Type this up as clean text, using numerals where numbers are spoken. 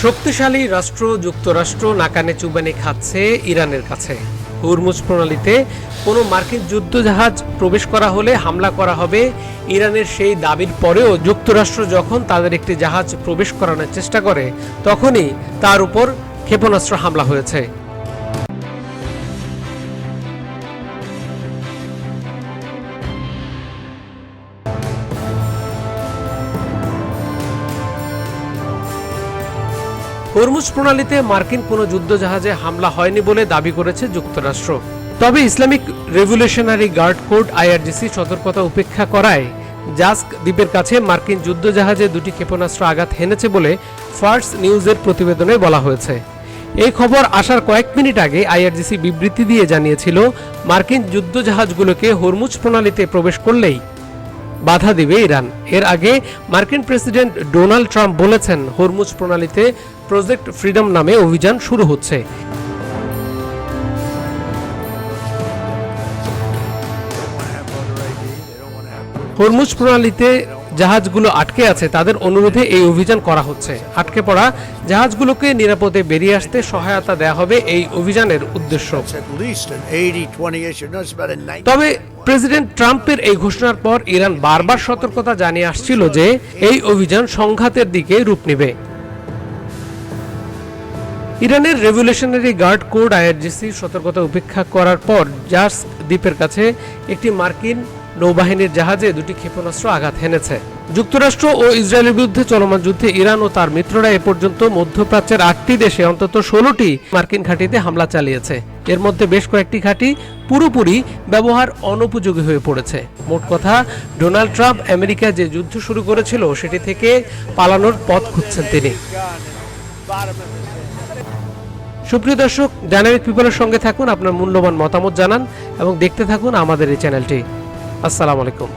শক্তিশালী রাষ্ট্র যুক্তরাষ্ট্র নাকানে চুবানি খাচ্ছে ইরানের কাছে। হরমুজ প্রণালীতে কোনো মার্কিন যুদ্ধজাহাজ প্রবেশ করা হলে হামলা করা হবে, ইরানের সেই দাবির পরেও যুক্তরাষ্ট্র যখন তাদের একটি জাহাজ প্রবেশ করানোর চেষ্টা করে তখনই তার উপর ক্ষেপণাস্ত্র হামলা হয়েছে। হরমুজ প্রণালীতে মার্কিন কোনো যুদ্ধজাহাজে হামলা হয়নি বলে দাবি করেছে যুক্তরাষ্ট্র। তবে ইসলামিক রেভলিউশনারি গার্ড কোড আইআরজিসি সতর্কতা উপেক্ষা করায় জাস্ক দ্বীপের কাছে মার্কিন যুদ্ধজাহাজে দুটি ক্ষেপণাস্ত্র আঘাত হেনেছে বলে ফার্স নিউজের প্রতিবেদনে বলা হয়েছে। এই খবর আসার কয়েক মিনিট আগে আইআরজিসি বিবৃতি দিয়ে জানিয়েছিল মার্কিন যুদ্ধজাহাজগুলোকে হরমুজ প্রণালীতে প্রবেশ করলেই বাধা দিবে ইরান। এর আগে মার্কিন প্রেসিডেন্ট ডোনাল্ড ট্রাম্প বলেছেন হরমুজ প্রণালীতে প্রজেক্ট ফ্রিডম নামে অভিযান শুরু হচ্ছে। হরমুজ প্রণালীতে জাহাজগুলো আটকে আছে, তাদের অনুরোধে এই অভিযান করা হচ্ছে। আটকে পড়া জাহাজগুলোকে নিরাপদে বেরিয়ে আসতে সহায়তা দেওয়া হবে এই অভিযানের উদ্দেশ্য। তবে প্রেসিডেন্ট ট্রাম্পের এই ঘোষণার পর ইরান বারবার সতর্কতা জানিয়ে আসছিল যে এই অভিযান সংঘাতের দিকে রূপ নেবে। ইরানের রেভলিউশনারি গার্ড কোড আইআরজিসি সতর্কতা উপেক্ষা করার পর জাস্ক দ্বীপের কাছে একটি মার্কিন নৌবাহিনীর জাহাজে দুটি ক্ষেপণাস্ত্র আঘাত হেনেছে। যুক্তরাষ্ট্র ও ইসরায়েলের বিরুদ্ধে চলমান যুদ্ধে ইরান ও তার মিত্ররা এ পর্যন্ত মধ্যপ্রাচ্যের 8টি দেশে অন্তত 16টি মার্কিন ঘাঁটিতে হামলা চালিয়েছে। এর মধ্যে বেশ কয়েকটি ঘাঁটি পুরোপুরি ব্যবহার অনুপযোগী হয়ে পড়েছে। মোট কথা, ডোনাল্ড ট্রাম্প আমেরিকা যে যুদ্ধ শুরু করেছিল সেটি থেকে পালানোর পথ খুঁজছেন তিনি। সুপ্রিয় দর্শক, ডাইনামিক পিপলের সঙ্গে থাকুন, আপনার মূল্যবান মতামত জানান এবং দেখতে থাকুন আমাদের এই চ্যানেলটি। আসসালামু আলাইকুম।